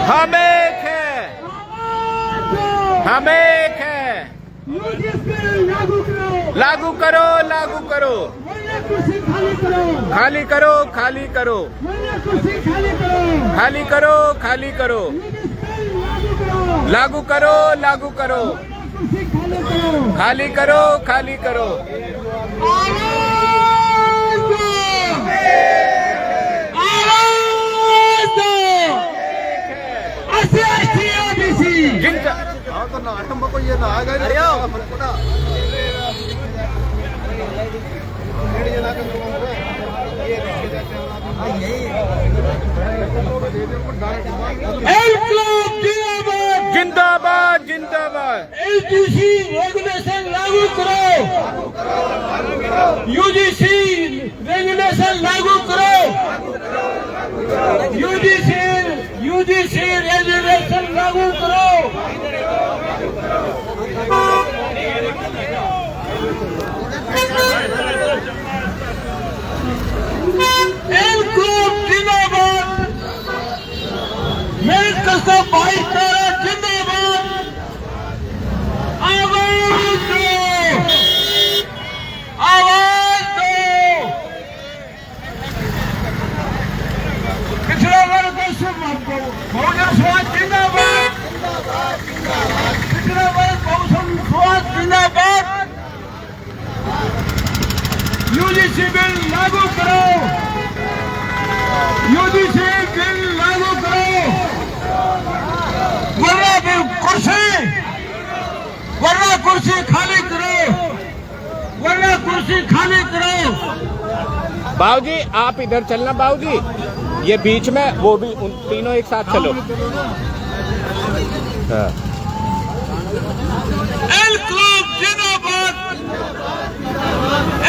हम एक है, हम एक है। लागू करो, लागू करो, खाली करो, खाली करो, खाली करो, खाली करो, लागू करो, लागू करो, खाली करो, खाली करो। जिंदाबाद, जिंदाबाद। एलटीसी रेगुलेशन लागू करो, यूजीसी रेगुलेशन लागू करो, यूजीसी रेगुलेशन लागू करो। एलक्लब जिंदाबाद, मेरे कसम भाईचारा जिंदाबाद। आवाज दो, आवाज दो। पिछड़ा वर्ग बहुजन समाज जिंदाबाद, पिछड़ा वर्ग बहुजन समाज जिंदाबाद। यूजीसी बिल लागू करो, यूजीसी बिल लागू करो, वरना कुर्सी खाली करो, वरना कुर्सी खाली करो। बाबूजी आप इधर चलना, बाबूजी ये बीच में, वो भी उन तीनों एक साथ चलो। एलक्लब जिंदाबाद,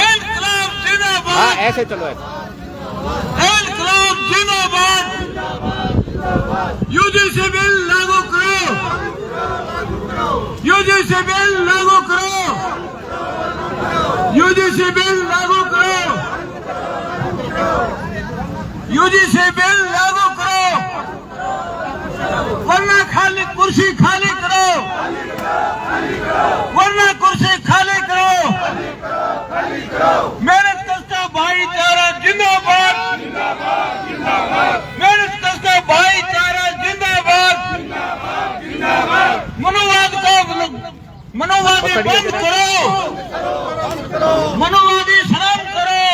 एलक्लब जिंदाबाद। हाँ ऐसे चलो, ऐसे। एलक्लब जिंदाबाद। यूजीसी बिल लागू करो, यूजीसी बिल लागू करो, यूजीसी बिल लागू करो, यूजीसी बिल लागू करो, वरना खाली कुर्सी खाली करो, वरना कुर्सी खाली करो। मेरे कस्ता भाईचारा जिंदाबाद, मेरे कस्ता भाईचारा जिंदाबाद। मनोवाद को, मनोवादी बंद करो, मनोवादी शर्म करो,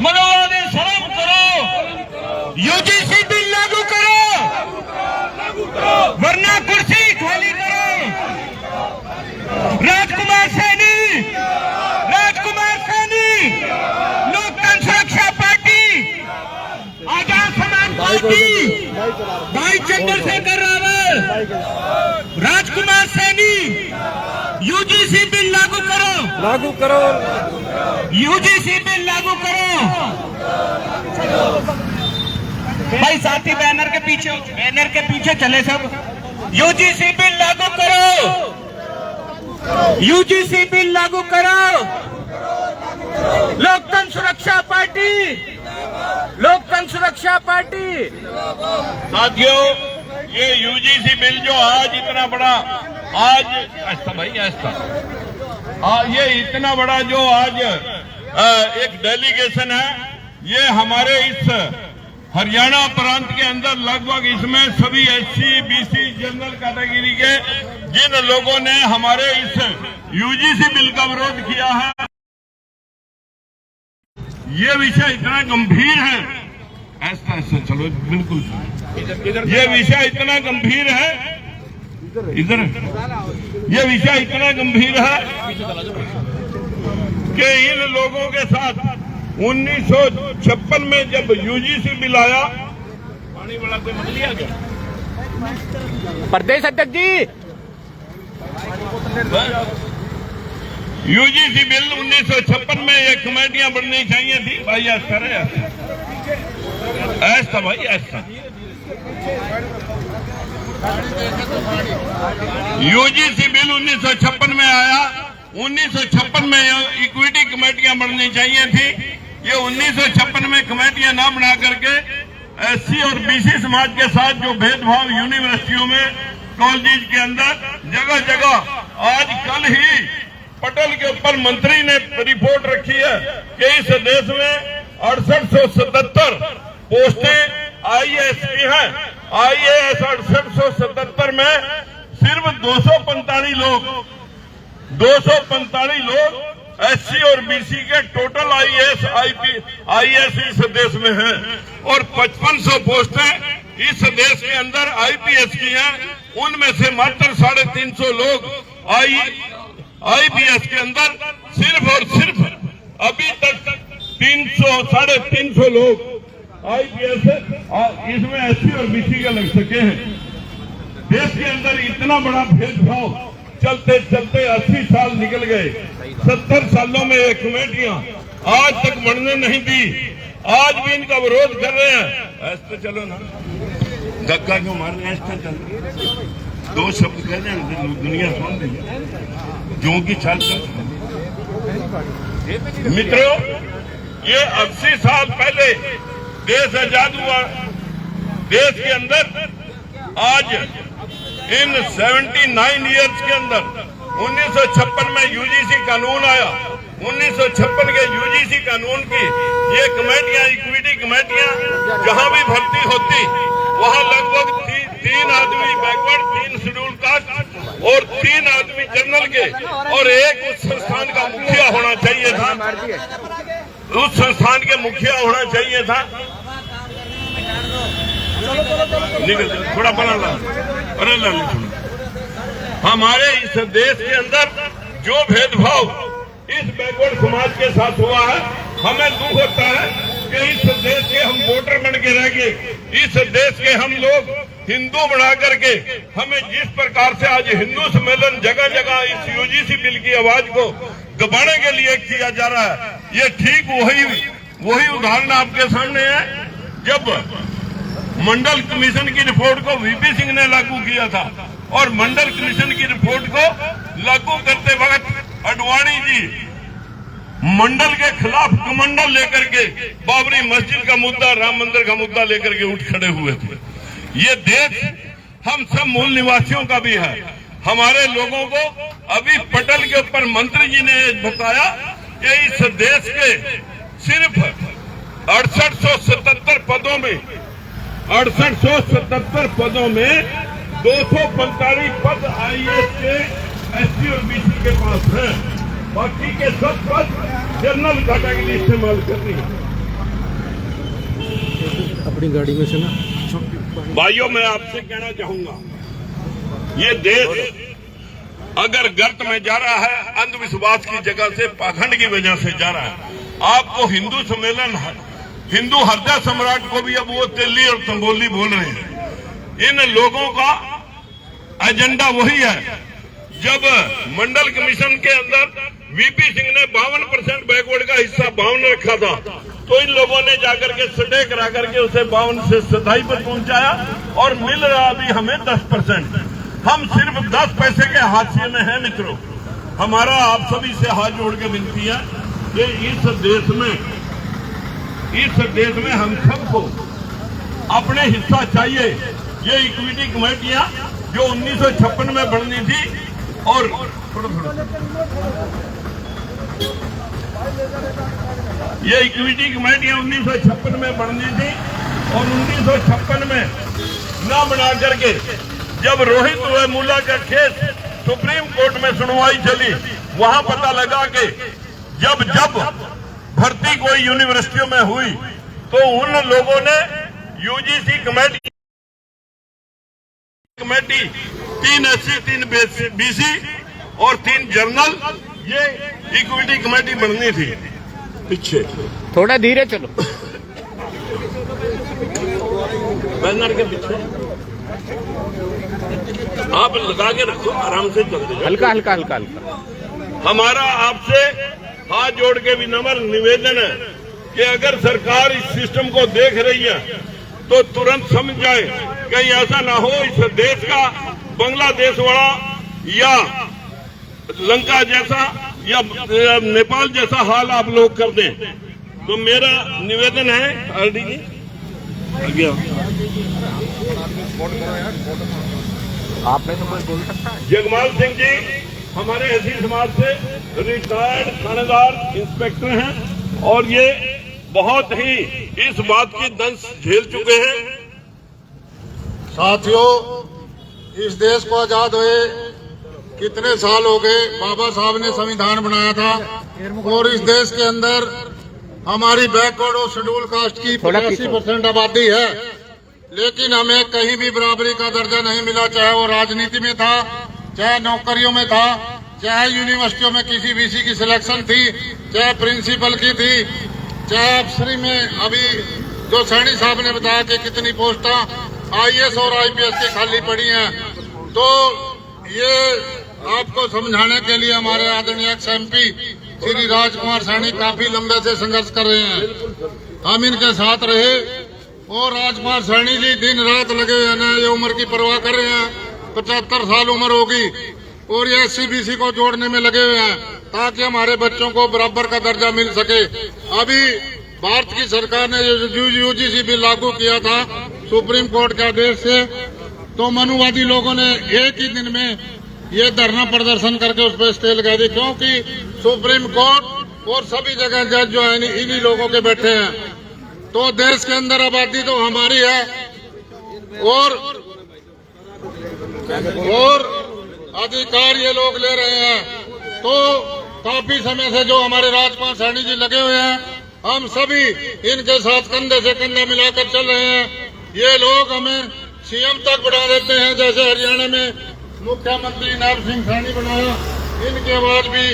मनोवादी शर्म करो। यूजीसी बिल लागू करो, वरना कुर्सी खाली करो। राजकुमार सैनी, राजकुमार सैनी, लोकतंत्र सुरक्षा पार्टी, आजाद समाज पार्टी, भाई चंद्रशेखर रावल, राजकुमार सैनी। यूजीसी बिल लागू करो, लागू करो, यूजीसी बिल लागू करो। भाई साथी बैनर के पीछे चले सब। यूजीसी बिल लागू करो, यूजीसी बिल लागू करो। लोकतंत्र सुरक्षा पार्टी, लोकतंत्र सुरक्षा पार्टी। साथियों, ये यूजीसी बिल जो आज इतना बड़ा, आज ऐसा भाई ऐसा, ये इतना बड़ा जो आज एक डेलीगेशन है, ये हमारे इस हरियाणा प्रांत के अंदर लगभग इसमें सभी एससी, बीसी, जनरल कैटेगरी के जिन लोगों ने हमारे इस यूजीसी बिल का विरोध किया है, ये विषय इतना गंभीर है। ऐसा ऐसा चलो बिल्कुल, ये विषय इतना गंभीर है, इधर ये विषय इतना गंभीर है कि इन लोगों के साथ 1956 में जब यूजीसी बिल आया, पानी वाला कोई मत लिया गया। प्रदेश अध्यक्ष जी, यूजीसी बिल 1956 में ये कमेटियां बननी चाहिए थी भाई। ऐसा है, ऐसा भाई ऐसा। यूजीसी बिल 1956 में आया, 1956 में इक्विटी कमेटियां बननी चाहिए थी। ये 1956 में कमेटियां ना बना करके एससी और बीसी समाज के साथ जो भेदभाव यूनिवर्सिटियों में, कॉलेज के अंदर जगह जगह, आज कल ही पटल के ऊपर मंत्री ने रिपोर्ट रखी है कि इस देश में 6877 पोस्टें आईएएस की हैं। आईएएस 6877 में सिर्फ 245 लोग एससी और बीसी के टोटल आईएएस इस देश में हैं, और 5500 पोस्टें इस देश के अंदर आईपीएस की हैं। उनमें से मात्र 350 लोग आईपीएस के अंदर सिर्फ और सिर्फ अभी तक 300-350 लोग आईपीएस इसमें एससी और बीसी के लग सके हैं। देश के अंदर इतना बड़ा भेदभाव चलते चलते 80 साल निकल गए। 70 सालों में ये कमेटियां आज तक बढ़ने नहीं दी। आज भी इनका विरोध कर रहे हैं। ऐसे चलो ना, धक्का क्यों मार रहे हैं? ऐसे चलो, 2 शब्द कह दें, दुनिया सुन रही जो की छाल। मित्रों, ये 80 साल पहले देश आजाद हुआ। देश के अंदर आज इन 79 इयर्स के अंदर 1956 में यूजीसी कानून आया। 1956 के यूजीसी कानून की ये कमेटियां, इक्विटी कमेटियां, जहां भी भर्ती होती वहां लगभग 3 आदमी बैकवर्ड, 3 शेड्यूल कास्ट और 3 आदमी जनरल के, और एक उस संस्थान का मुखिया होना चाहिए था। उस संस्थान के मुखिया होना चाहिए था। निकल थोड़ा बना ला, अरे ला हमारे इस देश के अंदर जो भेदभाव इस बैकवर्ड समाज के साथ हुआ है, हमें दुख होता है कि इस देश के हम वोटर बन के रह गए। इस देश के हम लोग हिंदू बना करके हमें जिस प्रकार से आज हिंदू सम्मेलन जगह जगह इस यूजीसी बिल की आवाज को दबाने के लिए किया जा रहा है, ये ठीक वही उदाहरण आपके सामने है जब मंडल कमीशन की रिपोर्ट को वीपी सिंह ने लागू किया था, और मंडल कमीशन की रिपोर्ट को लागू करते वक्त अडवाणी जी मंडल के खिलाफ कमंडल लेकर के बाबरी मस्जिद का मुद्दा, राम मंदिर का मुद्दा लेकर के उठ खड़े हुए थे। ये देश हम सब मूल निवासियों का भी है। हमारे लोगों को अभी पटल के ऊपर मंत्री जी ने बताया कि इस देश के सिर्फ 6877 पदों में 245 पद आईएएस के एससी और बीसी के पास हैं। बाकी के सब पद जनरल कैटेगरी इस्तेमाल करनी है। अपनी गाड़ी में से ना भाइयों, मैं आपसे कहना चाहूंगा, ये देश अगर गर्त में जा रहा है, अंधविश्वास की जगह से, पाखंड की वजह से जा रहा है। आपको हिंदू सम्मेलन, हिंदू हृदय सम्राट को भी अब वो तेली और तंबोली बोल रहे हैं। इन लोगों का एजेंडा वही है। जब मंडल कमीशन के अंदर वीपी सिंह ने 52% बैकवर्ड का हिस्सा 52 रखा था, तो इन लोगों ने जाकर के सटे करा करके उसे 52 से 27 पर पहुंचाया, और मिल रहा अभी हमें 10%। हम सिर्फ 10 पैसे के हाशिए में हैं। मित्रों, हमारा आप सभी से हाथ जोड़ के विनती है कि इस देश में हम सबको अपने हिस्सा चाहिए। ये इक्विटी कमेटियां जो 1956 में बननी थी, और ये इक्विटी कमेटियां 1956 में बननी थी, और 1956 में न बना करके जब रोहित वेमुला का केस सुप्रीम कोर्ट में सुनवाई चली, वहां पता लगा कि जब भर्ती कोई यूनिवर्सिटियों में हुई तो उन लोगों ने यूजीसी कमेटी 3 एससी, 3 बीसी और 3 जनरल, ये इक्विटी कमेटी बननी थी। पीछे थोड़ा धीरे चलो, बैनर के पीछे आप लगा के रखो, आराम से चलते जाओ। हल्का हल्का हल्का हल्का। हमारा आपसे हाथ जोड़ के भी नम्र निवेदन है कि अगर सरकार इस सिस्टम को देख रही है तो तुरंत समझ जाए, कहीं ऐसा ना हो इस देश का बांग्लादेश वाला या लंका जैसा या नेपाल जैसा हाल आप लोग कर दें। तो मेरा निवेदन है आरडी जी, आपने तो कोई बोल सकता है। जगमाल सिंह जी हमारे एससी समाज से रिटायर्ड थानेदार इंस्पेक्टर हैं और ये बहुत ही इस बात की दंश झेल चुके हैं। साथियों, इस देश को आजाद हुए कितने साल हो गए। बाबा साहब ने संविधान बनाया था और इस देश के अंदर हमारी बैकवर्ड और शेड्यूल कास्ट की 85% आबादी है, लेकिन हमें कहीं भी बराबरी का दर्जा नहीं मिला, चाहे वो राजनीति में था, चाहे नौकरियों में था, चाहे यूनिवर्सिटियों में किसी बीसी की सिलेक्शन थी, चाहे प्रिंसिपल की थी, चाहे अफसरी में। अभी जो सैनी साहब ने बताया कि कितनी पोस्टां आईएएस और आईपीएस की खाली पड़ी हैं, तो ये आपको समझाने के लिए हमारे आदरणीय एमपी श्री राजकुमार सैनी काफी लंबे से संघर्ष कर रहे हैं। हम इनके साथ रहे और राजकुमार सैनी जी दिन रात लगे हुए हैं, ये उम्र की परवाह कर रहे हैं। 75 साल उम्र होगी और ये एससी-बीसी को जोड़ने में लगे हुए हैं ताकि हमारे बच्चों को बराबर का दर्जा मिल सके। अभी भारत की सरकार ने यूजीसी बिल लागू किया था सुप्रीम कोर्ट के आदेश से, तो मनुवादी लोगों ने एक ही दिन में ये धरना प्रदर्शन करके उस पर स्टे लगा दी, क्योंकि सुप्रीम कोर्ट और सभी जगह जज जो है इन्हीं लोगों के बैठे हैं। तो देश के अंदर आबादी तो हमारी है और अधिकार ये लोग ले रहे हैं। तो काफी समय से जो हमारे राजकुमार सैनी जी लगे हुए हैं, हम सभी इनके साथ कंधे से कंधा मिलाकर चल रहे हैं। ये लोग हमें सीएम तक बढ़ा देते हैं, जैसे हरियाणा में मुख्यमंत्री नायब सिंह सैनी बनाया, इनकी आवाज भी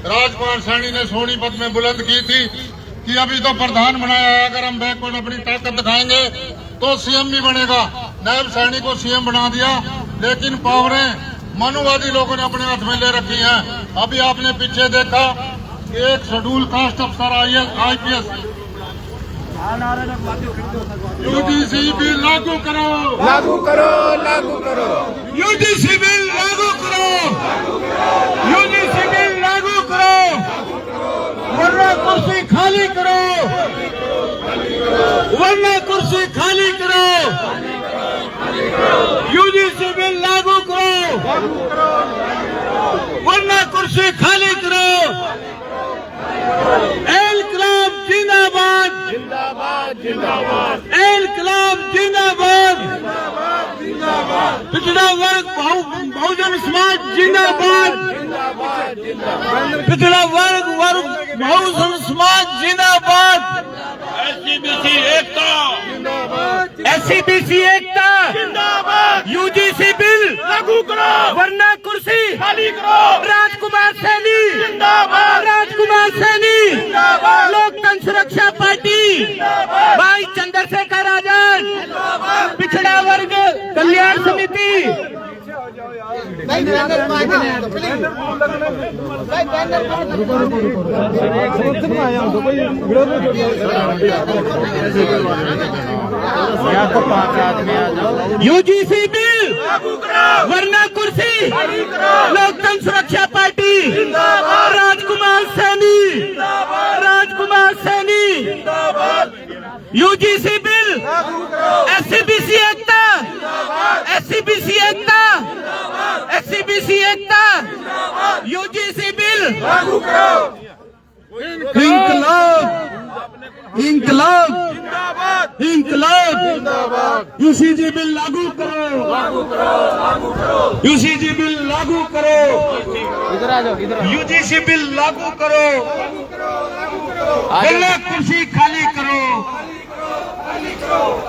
राजकुमार सैनी ने सोनीपत में बुलंद की थी कि अभी तो प्रधान बनाया है, अगर हम बैकवर्ड अपनी ताकत दिखाएंगे तो सीएम भी बनेगा। नायब सैनी को सीएम बना दिया, लेकिन पावरें मनुवादी लोगों ने अपने हाथ में ले रखी हैं। अभी आपने पीछे देखा कि एक शेड्यूल कास्ट अफसर आईपीएस यूजीसी बिल लागू करो, लागू करो, लागू करो, यूजीसी बिल लागू करो, यूजीसी बिल लागू करो, वरना कुर्सी खाली करो, वरना कुर्सी खाली करो, यूजीसी बिल लागू करो, वरना कुर्सी खाली करो। इनकलाब जिंदाबाद, जिंदाबाद, जिंदाबाद, इनकलाब जिंदाबाद, पिछड़ा वर्ग बहुजन समाज जिंदाबाद, पिछड़ा वर्ग बहुजन समाज जिंदाबाद, एससीबीसी एकता, एससीबीसी एकता जिंदाबाद, यूजीसी बिल लागू करो, वरना कुर्सी खाली करो, राजकुमार सैनी जिंदाबाद, राजकुमार सैनी जिंदाबाद, लोकतंत्र सुरक्षा पार्टी भाई चंद्रशेखर आजाद, पिछड़ा वर्ग कल्याण समिति। यूजीसी बिल वरना कुर्सी, लोकतंत्र सुरक्षा party, Rajkumar Saini, Rajkumar Saini, UGC bill, SCBC एकता, एससीबीसी एकता, एससीबीसी एकता, यूजीसी बिल लागू करो। इंकलाब, इंकलाब, इंकलाब, यूसीजी बिल लागू करो, लागू करो, लागू करो, यूसीजी बिल लागू करो, इधर आ जाओ, इधर यूजीसी बिल लागू करो, वरना कुर्सी खाली करो,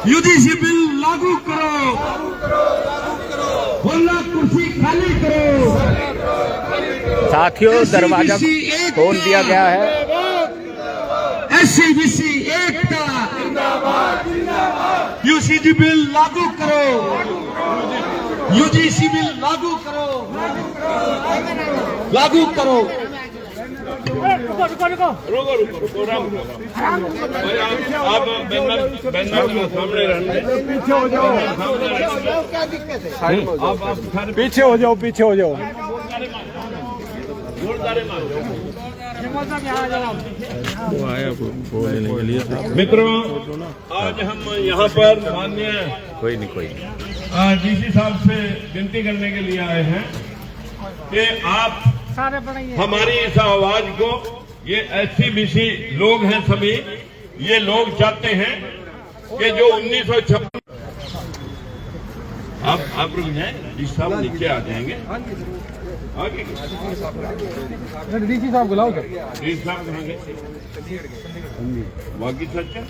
यूजीसी बिल लागू करो, वरना कुर्सी खाली करो। साथियों, दरवाजा खोल दिया गया है। एससीबीसी एकता, यूसीजी बिल लागू करो, यूजीसी बिल लागू करो, लागू करो। रुको रुको आप बैनर सामने रहने, पीछे हो जाओ, क्या दिक्कत है? आप पीछे हो जाओ, पीछे हो जाओ। जोरदारे मारो। मित्रों, आज हम यहाँ पर माननीय कोई नहीं डीसी साहब से विनती करने के लिए आए हैं कि आप हमारी इस आवाज को, ये SC-BC लोग हैं सभी, ये लोग चाहते हैं कि जो 1956 आप रुक जाए, डीसी साहब नीचे आ जाएंगे। आगे डीसी साहब बुलाओ सर। डीसी साहब कहेंगे बाकी सच है।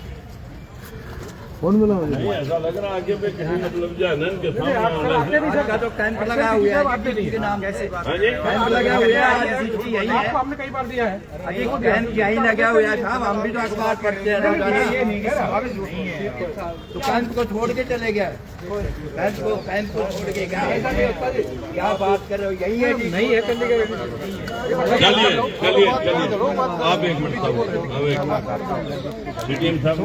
कौन बुलाओ? नहीं, ऐसा लग रहा है आगे पे कहीं मतलब जो है ना इनके सामने आना है। तो कैंप लगा हुआ है, आपके नाम कैसे हाँ जी? कैंप लगा हुआ है, यही है। आपको हमने कई बार दिया है। अभी कैंप क्या ही लगा हुआ है साहब, हम भी तो अखबार पढ़ते हैं रोजाना। तो कैंप को छोड़ के चले गए, कैंप को छोड़ के क्या बात कर रहे हो? यही है नहीं है चलिए चलिए चलिए, आप एक मिनट साहब, आप एक मिनट CDM साहब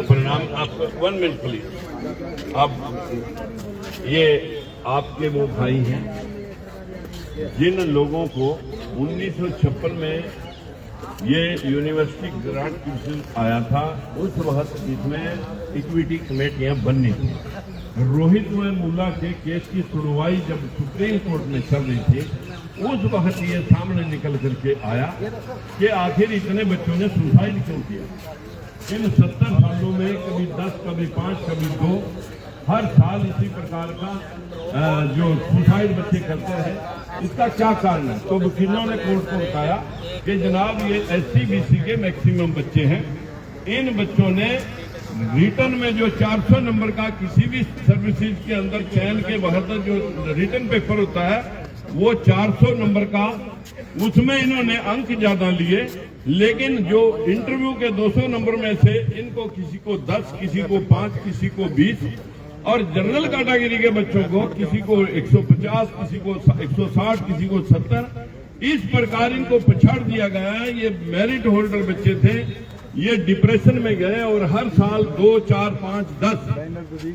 प्रणाम। आपको 1 मिनट प्लीज। आप ये आपके वो भाई हैं जिन लोगों को 1956 में ये यूनिवर्सिटी ग्रांट कमीशन आया था, उस वक्त इसमें इक्विटी कमेटियां बननी थी। रोहित व मुल्ला के केस की सुनवाई जब सुप्रीम कोर्ट में चल रही थी, उस वक्त ये सामने निकल करके आया कि आखिर इतने बच्चों ने सुसाइड क्यों किया। इन 70 सालों में कभी 10, कभी 5, कभी 2, हर साल इसी प्रकार का जो सुसाइड बच्चे करते हैं, इसका क्या कारण है? तो वकीलों ने कोर्ट को बताया कि जनाब ये SC-BC के मैक्सिमम बच्चे हैं। इन बच्चों ने रिटर्न में जो 400 नंबर का किसी भी सर्विसेज के अंदर चयन के वक्त जो रिटर्न पेपर होता है, वो 400 नंबर का, उसमें इन्होंने अंक ज्यादा लिए। लेकिन जो इंटरव्यू के 200 नंबर में से इनको किसी को 10, किसी को 5, किसी को 20, और जनरल कैटेगरी के बच्चों को किसी को 150, किसी को 160, किसी को 70, इस प्रकार इनको पछाड़ दिया गया है। ये मेरिट होल्डर बच्चे थे, ये डिप्रेशन में गए और हर साल 2, 4, 5, 10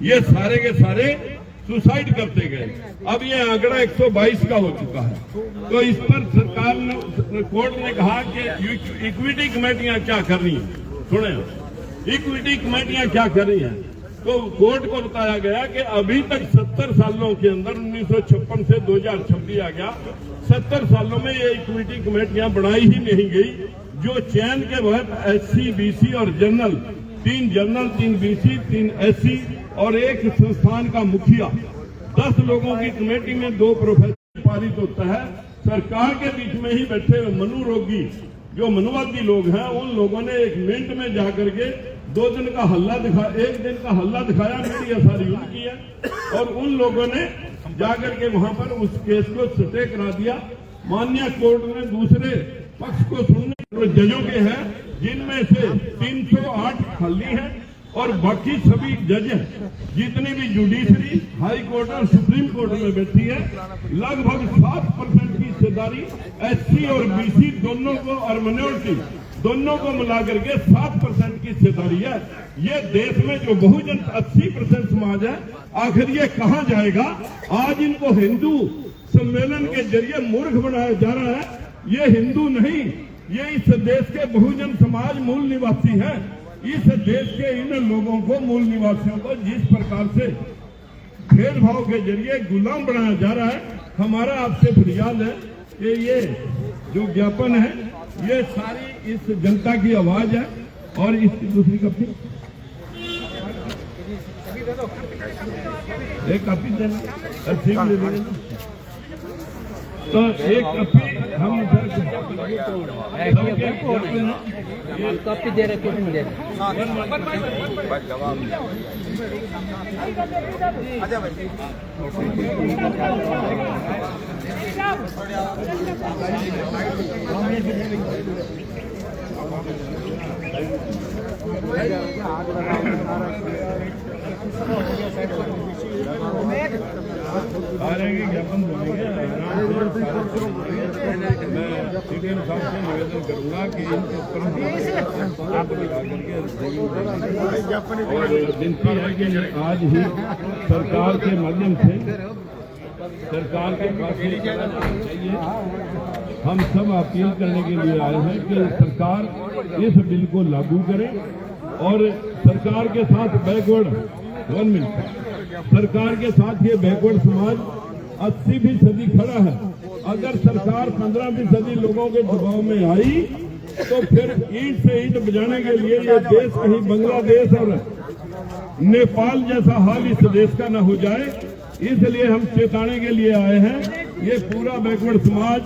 ये सारे के सारे सुसाइड करते गए। अब ये आंकड़ा 122 का हो चुका है। तो इस पर सरकार ने, कोर्ट ने कहा कि इक्विटी कमेटियां क्या कर रही हैं। सुने, इक्विटी कमेटियां क्या कर रही हैं? तो कोर्ट को बताया गया कि अभी तक 70 सालों के अंदर 1956 से 2026 आ गया, 70 सालों में ये इक्विटी कमेटियां बनाई ही नहीं गई। जो चयन के वक्त SC-BC और जनरल, 3 जनरल, 3 BC, 3 SC और एक संस्थान का मुखिया, 10 लोगों की कमेटी में 2 प्रोफेसर पारित होता है। सरकार के बीच में ही बैठे हुए मनोरोगी जो मनोवादी लोग हैं, उन लोगों ने 1 मिनट में जाकर के 2 दिन का हल्ला दिखाया, 1 दिन का हल्ला दिखाया, मीडिया सारी उनकी है, और उन लोगों ने जाकर के वहां पर उस केस को स्टे करा दिया। माननीय कोर्ट ने दूसरे पक्ष को सुनने जजों के हैं, जिनमें से 308 खाली हैं और बाकी सभी जज जितनी भी जुडिशरी, हाई कोर्ट और सुप्रीम कोर्ट में बैठी है, लगभग 7% की हिस्सेदारी SC और BC दोनों को और माइनॉरिटी दोनों को मिला करके 7% की हिस्सेदारी है। ये देश में जो बहुजन 80% समाज है, आखिर ये कहाँ जाएगा? आज इनको हिंदू सम्मेलन के जरिए मूर्ख बनाया जा रहा है। ये हिंदू नहीं, ये इस देश के बहुजन समाज मूल निवासी हैं। इस देश के इन लोगों को, मूल निवासियों को जिस प्रकार से भेदभाव के जरिए गुलाम बनाया जा रहा है, हमारा आपसे फरियाद है कि ये जो ज्ञापन है, ये सारी इस जनता की आवाज है। और इसकी दूसरी कॉपी, एक कॉपी देना, तो एक कॉपी हम कॉपी दे रहे, कुछ नहीं दे रहे। ज्ञापन बोलेंगे, मैं CDM साहब से निवेदन करूंगा कि इनके ऊपर आप लगा करके, और विनती है कि आज ही सरकार के माध्यम से सरकार के पास ये करना चाहिए। हम सब अपील करने के लिए आए हैं कि सरकार इस बिल को लागू करे और सरकार के साथ सरकार के साथ ये बैकवर्ड समाज 80% खड़ा है। अगर सरकार 15% लोगों के दबाव में आई तो फिर ईंट से ईंट बजाने के लिए ये देश कहीं बांग्लादेश और नेपाल जैसा हाल इस देश का न हो जाए, इसलिए हम चेताने के लिए आए हैं। ये पूरा बैकवर्ड समाज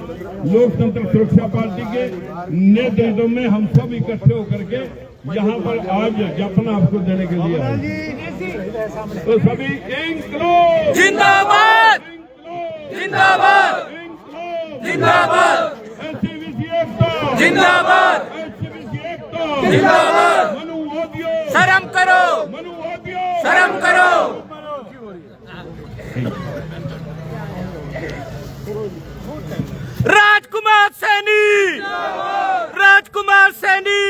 लोकतंत्र सुरक्षा पार्टी के नेतृत्व में हम सब इकट्ठे होकर के यहाँ पर आज ज्ञापन आपको देने के लिए आए। तो सभी इंक्लूड जिंदाबाद जिंदाबाद जिंदाबाद जिंदाबाद जिंदाबाद। शर्म करो शर्म करो। राजकुमार सैनी राजकुमार सैनी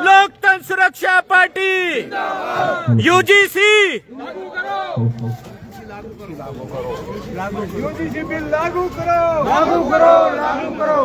लोकतंत्र सुरक्षा पार्टी यूजीसी यूजीसी बिल लागू करो लागू करो लागू करो।